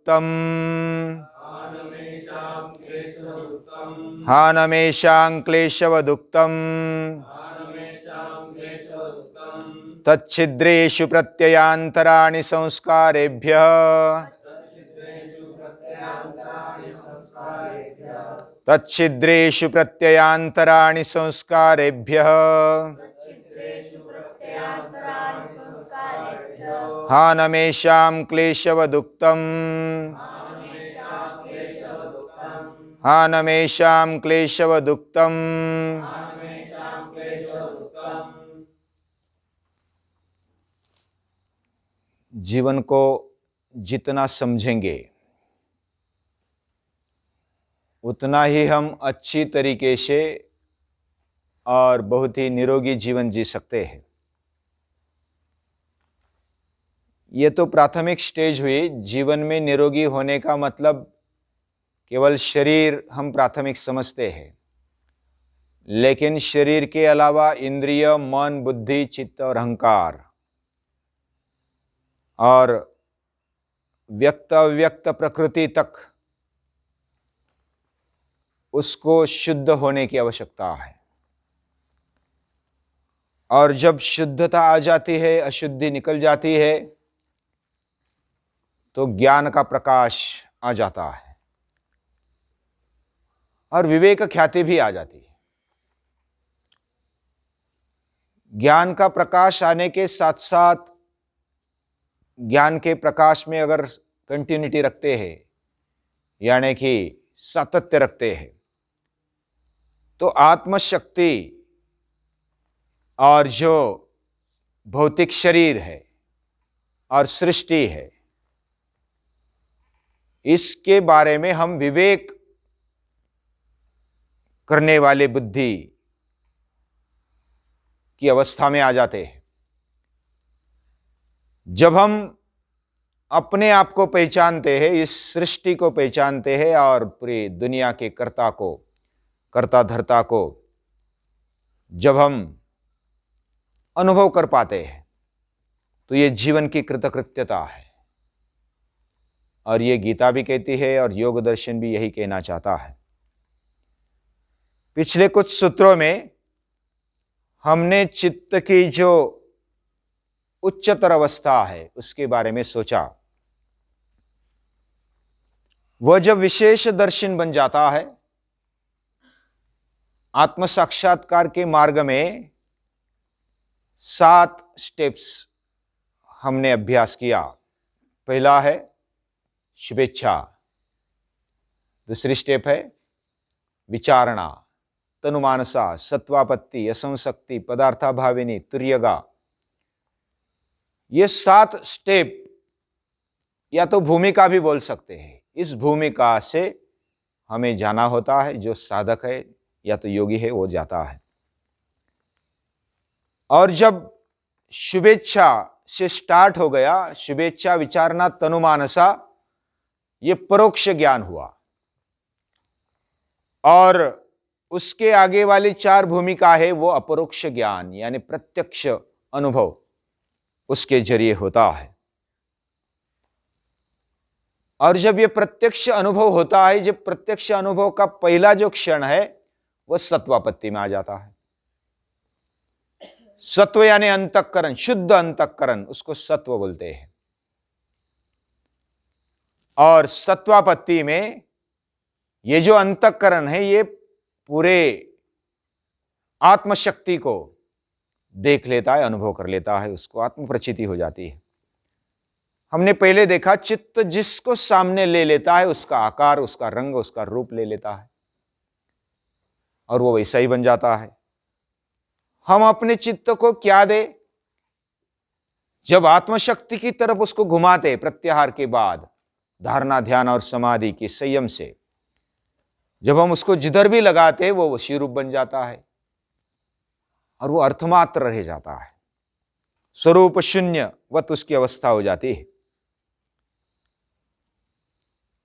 क्लेशवदुक्तम् हानमेषां क्लेशवदुक्तम् तच्छिद्रेषु प्रत्ययान्तराणि संस्कारेभ्यः तच्छिद्रेषु प्रत्ययान्तराणि संस्कारेभ्यः हानमेषां क्लेशवदुक्तम् हानमेषां क्लेशवदुक्तम्। जीवन को जितना समझेंगे उतना ही हम अच्छी तरीके से और बहुत ही निरोगी जीवन जी सकते हैं। ये तो प्राथमिक स्टेज हुई। जीवन में निरोगी होने का मतलब केवल शरीर हम प्राथमिक समझते हैं, लेकिन शरीर के अलावा इंद्रिय, मन, बुद्धि, चित्त और अहंकार और व्यक्त अव्यक्त प्रकृति तक उसको शुद्ध होने की आवश्यकता है। और जब शुद्धता आ जाती है, अशुद्धि निकल जाती है, तो ज्ञान का प्रकाश आ जाता है और विवेक ख्याति भी आ जाती है। ज्ञान का प्रकाश आने के साथ साथ ज्ञान के प्रकाश में अगर कंटिन्यूटी रखते हैं, यानी कि सातत्य रखते हैं, तो आत्मशक्ति और जो भौतिक शरीर है और सृष्टि है, इसके बारे में हम विवेक करने वाले बुद्धि की अवस्था में आ जाते हैं। जब हम अपने आप को पहचानते हैं, इस सृष्टि को पहचानते हैं और पूरी दुनिया के कर्ता को, कर्ता धर्ता को जब हम अनुभव कर पाते हैं, तो ये जीवन की कृतकृत्यता है। और ये गीता भी कहती है और योग दर्शन भी यही कहना चाहता है। पिछले कुछ सूत्रों में हमने चित्त की जो उच्चतर अवस्था है उसके बारे में सोचा। वह जब विशेष दर्शन बन जाता है, आत्म साक्षात्कार के मार्ग में 7 स्टेप्स हमने अभ्यास किया। पहला है शुभेच्छा, दूसरी स्टेप है विचारणा, तनुमानसा, सत्वापत्ति, असंशक्ति, पदार्थाभाविनी, तुर्यगा। ये 7 स्टेप या तो भूमिका भी बोल सकते हैं। इस भूमिका से हमें जाना होता है, जो साधक है या तो योगी है वो जाता है। और जब शुभेच्छा से स्टार्ट हो गया, शुभेच्छा, विचारणा, तनुमानसा, ये परोक्ष ज्ञान हुआ। और उसके आगे वाली 4 भूमिका है वो अपरोक्ष ज्ञान, यानी प्रत्यक्ष अनुभव उसके जरिए होता है। और जब ये प्रत्यक्ष अनुभव होता है, जब प्रत्यक्ष अनुभव का पहला जो क्षण है वह सत्वापत्ति में आ जाता है। सत्व यानी अंतःकरण, शुद्ध अंतःकरण, उसको सत्व बोलते हैं। और सत्वापत्ति में ये जो अंतःकरण है ये पूरे आत्मशक्ति को देख लेता है, अनुभव कर लेता है, उसको आत्म प्रचिति हो जाती है। हमने पहले देखा चित्त जिसको सामने ले लेता है उसका आकार, उसका रंग, उसका रूप ले लेता है और वो वैसा ही बन जाता है। हम अपने चित्त को क्या दे? जब आत्मशक्ति की तरफ उसको घुमाते प्रत्याहार के बाद, धारणा, ध्यान और समाधि के संयम से जब हम उसको जिधर भी लगाते वो वशी रूप बन जाता है और वो अर्थमात्र रह जाता है, स्वरूप शून्यवत उसकी अवस्था हो जाती है।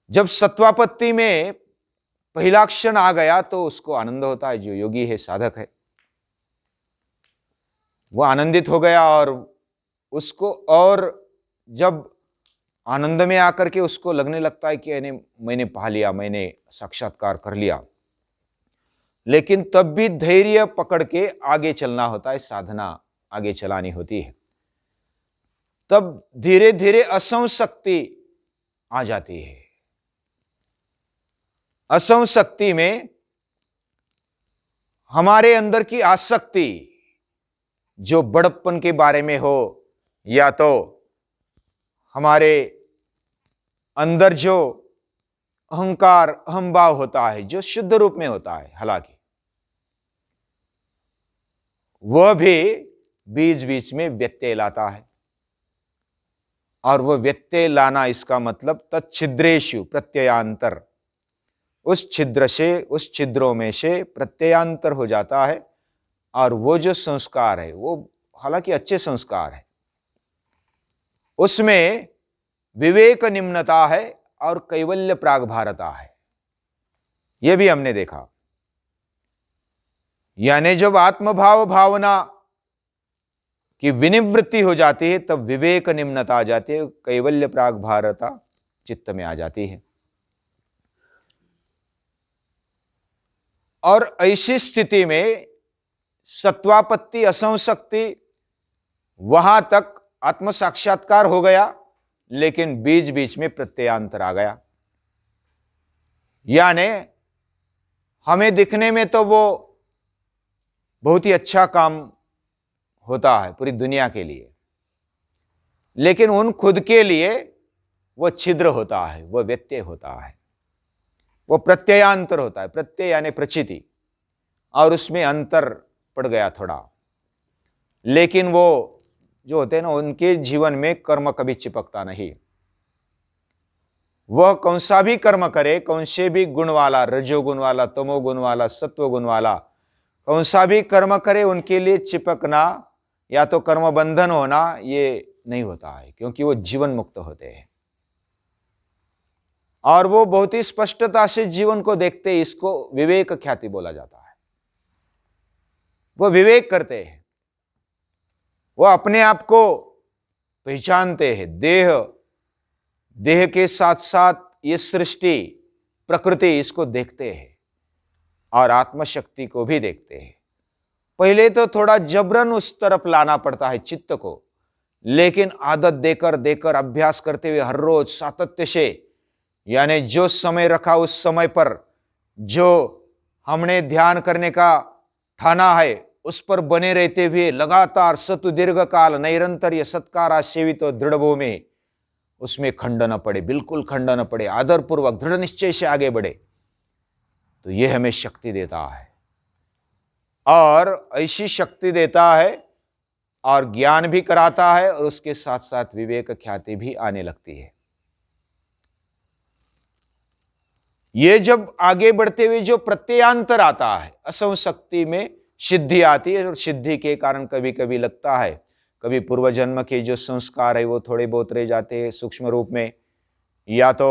जब सत्वापत्ति में पहला क्षण आ गया तो उसको आनंद होता है। जो योगी है, साधक है, वह आनंदित हो गया और उसको, और जब आनंद में आकर के उसको लगने लगता है कि मैंने पा लिया, मैंने साक्षात्कार कर लिया। लेकिन तब भी धैर्य पकड़ के आगे चलना होता है, साधना आगे चलानी होती है। तब धीरे धीरे असंग शक्ति आ जाती है। असंग शक्ति में हमारे अंदर की आसक्ति, जो बड़प्पन के बारे में हो या तो हमारे अंदर जो अहंकार अहंभाव होता है, जो शुद्ध रूप में होता है, हालांकि वह भी बीच बीच में व्यत्यय लाता है। और वह व्यत्यय लाना, इसका मतलब तच्छिद्रेषु प्रत्ययांतर, उस छिद्र से, उस छिद्रों में से प्रत्ययांतर हो जाता है। और वो जो संस्कार है वो हालांकि अच्छे संस्कार है, उसमें विवेक निम्नता है और कैवल्य प्रागभारता है। यह भी हमने देखा। यानी जब आत्मभाव भावना की विनिवृत्ति हो जाती है तब विवेक निम्नता आ जाती है, कैवल्य प्रागभारता चित्त में आ जाती है। और ऐसी स्थिति में सत्वापत्ति असंग शक्ति, वहां तक आत्म साक्षात्कार हो गया, लेकिन बीच बीच में प्रत्ययांतर आ गया। यानी हमें दिखने में तो वो बहुत ही अच्छा काम होता है पूरी दुनिया के लिए, लेकिन उन खुद के लिए वो छिद्र होता है, वो व्यत्यय होता है, वो प्रत्ययांतर होता है। प्रत्यय यानी प्रचिति, और उसमें अंतर पड़ गया थोड़ा। लेकिन वो जो होते हैं ना, उनके जीवन में कर्म कभी चिपकता नहीं। वह कौन सा भी कर्म करे, कौन से भी गुण वाला, रजोगुण वाला, तमोगुण वाला, सत्वगुण वाला, कौन सा भी कर्म करे, उनके लिए चिपकना या तो कर्म बंधन होना ये नहीं होता है, क्योंकि वो जीवन मुक्त होते हैं। और वो बहुत ही स्पष्टता से जीवन को देखते हैं। इसको विवेक ख्याति बोला जाता है। वो विवेक करते हैं, वो अपने आप को पहचानते हैं। देह के साथ साथ ये सृष्टि, प्रकृति, इसको देखते हैं और आत्मशक्ति को भी देखते हैं। पहले तो थोड़ा जबरन उस तरफ लाना पड़ता है चित्त को, लेकिन आदत देकर देकर अभ्यास करते हुए हर रोज सातत्य से, यानी जो समय रखा उस समय पर जो हमने ध्यान करने का ठाना है उस पर बने रहते हुए लगातार सतु दीर्घ काल नैरंतर्य सत्कारा सेवित दृढ़ भूमि, उसमें खंड न पड़े, बिल्कुल खंड न पड़े, आदरपूर्वक दृढ़ निश्चय से आगे बढ़े, तो यह हमें शक्ति देता है। और ऐसी शक्ति देता है और ज्ञान भी कराता है, और उसके साथ साथ विवेक ख्याति भी आने लगती है। ये जब आगे बढ़ते हुए जो प्रत्ययांतर आता है, असंग शक्ति में सिद्धि आती है, और सिद्धि के कारण कभी कभी लगता है, कभी पूर्व जन्म के जो संस्कार है वो थोड़े बहुत रह जाते हैं सूक्ष्म रूप में, या तो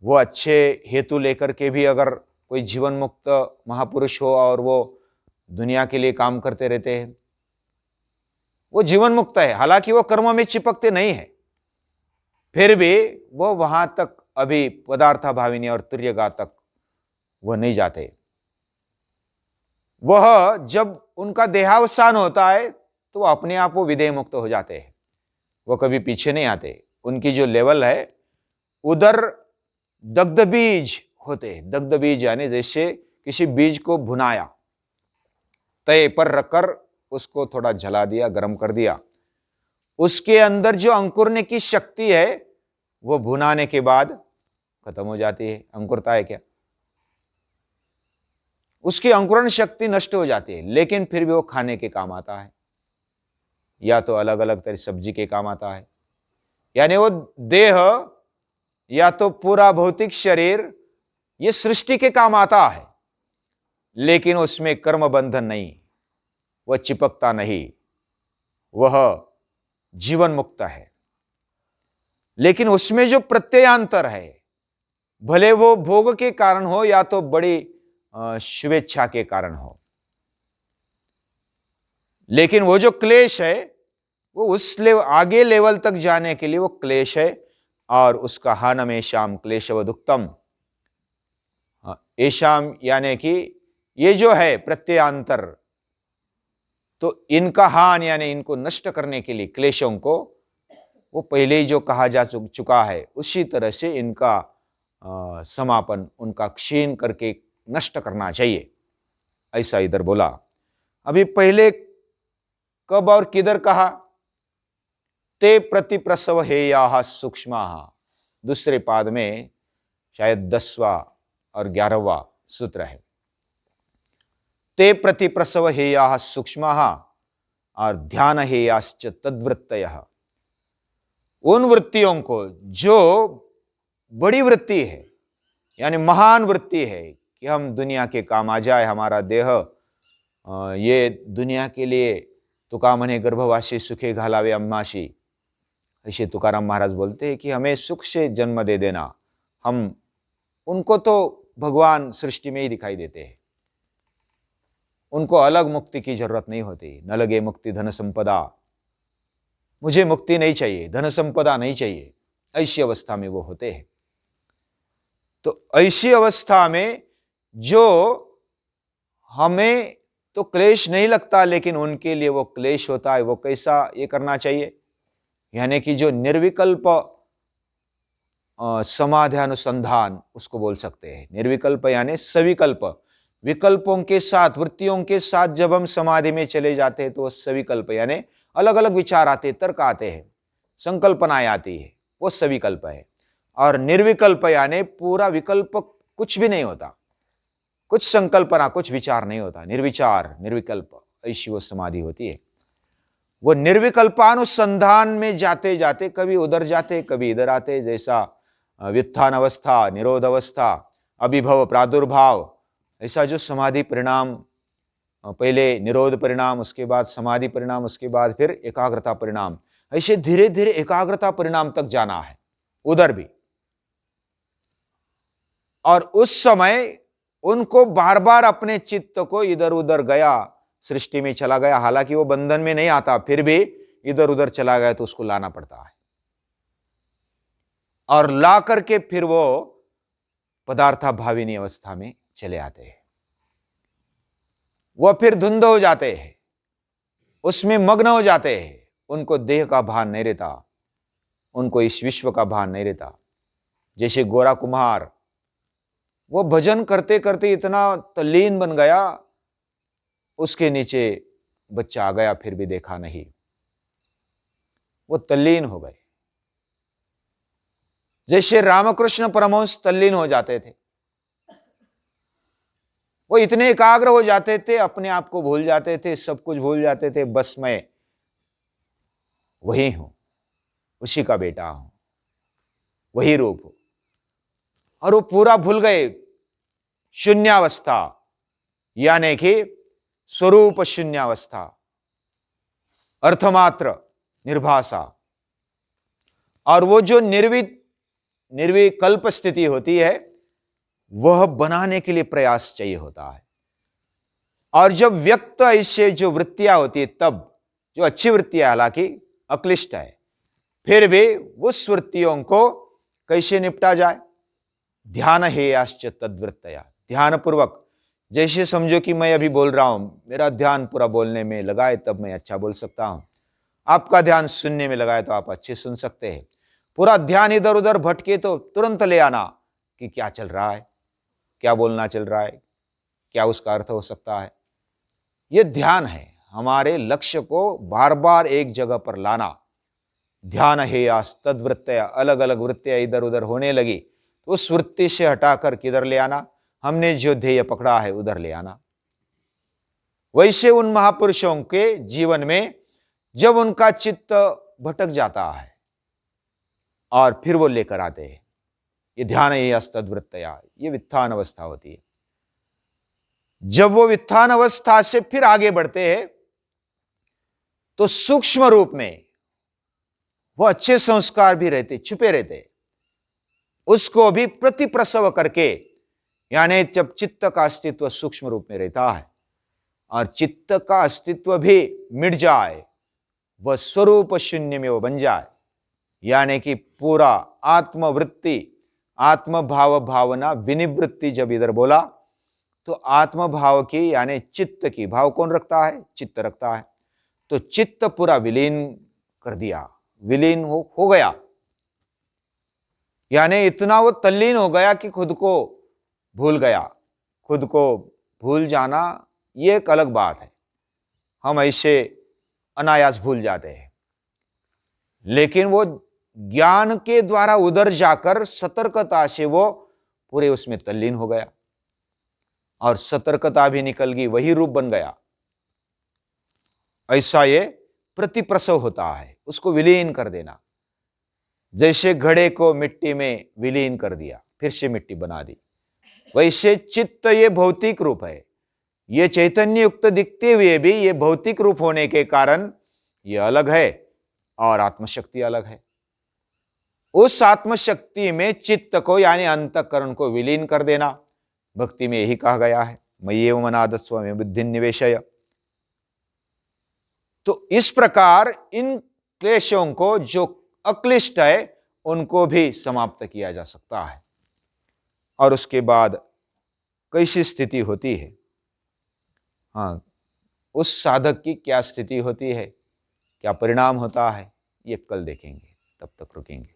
वो अच्छे हेतु लेकर के भी अगर कोई जीवन मुक्त महापुरुष हो और वो दुनिया के लिए काम करते रहते हैं, वो जीवन मुक्त है, हालांकि वो कर्मों में चिपकते नहीं है, फिर भी वो वहां तक अभी पदार्थाभाविनी और तुर्यगा तक वह नहीं जाते। वह जब उनका देहावसान होता है तो अपने आप वो विदेह मुक्त हो जाते हैं, वो कभी पीछे नहीं आते। उनकी जो लेवल है उधर दग्ध बीज होते हैं। दग्ध बीज यानी जैसे किसी बीज को भुनाया, तय पर रखकर उसको थोड़ा जला दिया, गर्म कर दिया, उसके अंदर जो अंकुरने की शक्ति है वो भुनाने के बाद खत्म हो जाती है। अंकुरता है क्या, उसकी अंकुरण शक्ति नष्ट हो जाती है, लेकिन फिर भी वो खाने के काम आता है, या तो अलग अलग तरह सब्जी के काम आता है। यानी वो देह या तो पूरा भौतिक शरीर ये सृष्टि के काम आता है, लेकिन उसमें कर्म बंधन नहीं, वह चिपकता नहीं, वह जीवन मुक्त है। लेकिन उसमें जो प्रत्ययांतर है, भले वो भोग के कारण हो या तो बड़ी शुभेच्छा के कारण हो, लेकिन वो जो क्लेश है वो उस आगे लेवल तक जाने के लिए वो क्लेश है, और उसका हानमे श्याम क्लेशवदुक्तम। येषाम यानी कि ये जो है प्रत्ययांतर, तो इनका हान यानी इनको नष्ट करने के लिए, क्लेशों को, वो पहले ही जो कहा जा चुका है उसी तरह से इनका समापन, उनका क्षीण करके नष्ट करना चाहिए, ऐसा इधर बोला। अभी पहले कब और किधर कहा? ते प्रतिप्रसव हेया सूक्ष्मा, दूसरे पाद में शायद 10वां और 11वां सूत्र है। ते प्रतिप्रसव हेया सूक्ष्मा और ध्यान हेयाश्च तद्वृत्तयः, उन वृत्तियों को जो बड़ी वृत्ति है यानी महान वृत्ति है कि हम दुनिया के काम आ जाए, हमारा देह ये दुनिया के लिए तुका मने गर्भवासी सुखे घालावे अम्माशी, ऐसे तुकाराम महाराज बोलते हैं कि हमें सुख से जन्म दे देना। हम उनको तो भगवान सृष्टि में ही दिखाई देते हैं, उनको अलग मुक्ति की जरूरत नहीं होती। न लगे मुक्ति धन संपदा, मुझे मुक्ति नहीं चाहिए, धन संपदा नहीं चाहिए, ऐसी अवस्था में वो होते हैं। तो ऐसी अवस्था में जो हमें तो क्लेश नहीं लगता, लेकिन उनके लिए वो क्लेश होता है। वो कैसा ये करना चाहिए? यानी कि जो निर्विकल्प समाधानुसंधान उसको बोल सकते हैं। निर्विकल्प यानी सविकल्प, विकल्पों के साथ, वृत्तियों के साथ जब हम समाधि में चले जाते हैं तो वो सविकल्प यानी अलग अलग विचार आते, तर्क आते हैं, संकल्पनाएं आती है, वो सविकल्प है। और निर्विकल्प यानी पूरा विकल्प, कुछ भी नहीं होता, कुछ संकल्पना, कुछ विचार नहीं होता, निर्विचार निर्विकल्प, ऐसी वो समाधि होती है। वो निर्विकल्पानुसंधान में जाते जाते कभी उधर जाते कभी इधर आते, जैसा व्युत्थान अवस्था, निरोध अवस्था, अभिभव प्रादुर्भाव, ऐसा जो समाधि परिणाम, पहले निरोध परिणाम, उसके बाद समाधि परिणाम, उसके बाद फिर एकाग्रता परिणाम, ऐसे धीरे धीरे एकाग्रता परिणाम तक जाना है उधर भी। और उस समय उनको बार बार अपने चित्त को इधर उधर गया, सृष्टि में चला गया, हालांकि वो बंधन में नहीं आता, फिर भी इधर उधर चला गया तो उसको लाना पड़ता है। और ला करके फिर वो पदार्था भाविनी अवस्था में चले आते हैं। वह फिर धुंध हो जाते हैं, उसमें मग्न हो जाते हैं, उनको देह का भान नहीं रहता, उनको इस विश्व का भान नहीं रहता। जैसे गोरा कुम्हार, वो भजन करते करते इतना तल्लीन बन गया, उसके नीचे बच्चा आ गया फिर भी देखा नहीं, वो तल्लीन हो गए। जैसे रामकृष्ण परमहंस तल्लीन हो जाते थे, वो इतने एकाग्र हो जाते थे, अपने आप को भूल जाते थे, सब कुछ भूल जाते थे, बस मैं वही हूं, उसी का बेटा हूं, वही रूप हूं। और वो पूरा भूल गए शून्यावस्था, यानी कि स्वरूप शून्यावस्था, अर्थमात्र निर्भाषा। और वो जो निर्विकल्प स्थिति होती है, वह बनाने के लिए प्रयास चाहिए होता है। और जब व्यक्त ऐसे जो वृत्तियां होती है, तब जो अच्छी वृत्तियां, हालांकि अक्लिष्ट है, फिर भी उस वृत्तियों को कैसे निपटा जाए? ध्यान हेयाश्च तद्वृत्तया, ध्यान पूर्वक। जैसे समझो कि मैं अभी बोल रहा हूं, मेरा ध्यान पूरा बोलने में लगा है, तब मैं अच्छा बोल सकता हूं। आपका ध्यान सुनने में लगा है तो आप अच्छे सुन सकते हैं। पूरा ध्यान इधर उधर भटके तो तुरंत ले आना कि क्या चल रहा है, क्या बोलना चल रहा है, क्या उसका अर्थ हो सकता है। यह ध्यान है, हमारे लक्ष्य को बार बार एक जगह पर लाना। ध्यान हेयास तद्वृत्तया, अलग अलग वृत्तियां इधर उधर होने लगी तो उस वृत्ति से हटाकर किधर ले आना? हमने जो ध्येय पकड़ा है उधर ले आना। वैसे उन महापुरुषों के जीवन में जब उनका चित्त भटक जाता है और फिर वो लेकर आते हैं, ये ध्यान हेयास तद्वृत्तया, ये वित्थान अवस्था होती है। जब वो वित्थान अवस्था से फिर आगे बढ़ते हैं तो सूक्ष्म रूप में वो अच्छे संस्कार भी रहते, छुपे रहते, उसको भी प्रतिप्रसव करके, यानी जब चित्त का अस्तित्व सूक्ष्म रूप में रहता है और चित्त का अस्तित्व भी मिट जाए, वह स्वरूप शून्य में वो बन जाए, यानी कि पूरा आत्मवृत्ति, आत्मभाव भावना विनिवृत्ति जब इधर बोला तो आत्मभाव की यानी चित्त की, भाव कौन रखता है? चित्त रखता है। तो चित्त पूरा विलीन कर दिया, विलीन हो गया, यानी इतना वो तल्लीन हो गया कि खुद को भूल गया। खुद को भूल जाना ये एक अलग बात है, हम ऐसे अनायास भूल जाते हैं, लेकिन वो ज्ञान के द्वारा उधर जाकर सतर्कता से वो पूरे उसमें तल्लीन हो गया और सतर्कता भी निकल गई, वही रूप बन गया। ऐसा ये प्रतिप्रसव होता है, उसको विलीन कर देना। जैसे घड़े को मिट्टी में विलीन कर दिया, फिर से मिट्टी बना दी, वैसे चित्त ये भौतिक रूप है, ये चैतन्य युक्त दिखते हुए भी ये भौतिक रूप होने के कारण ये अलग है और आत्मशक्ति अलग है। उस आत्मशक्ति में चित्त को यानी अंतःकरण को विलीन कर देना, भक्ति में यही कहा गया है, मय्येव मनाधत्स्व मे बुद्धिं निवेशय। तो इस प्रकार इन क्लेशों को जो अक्लिष्ट है उनको भी समाप्त किया जा सकता है। और उसके बाद कैसी स्थिति होती है, हाँ, उस साधक की क्या स्थिति होती है, क्या परिणाम होता है, ये कल देखेंगे। तब तक रुकेंगे।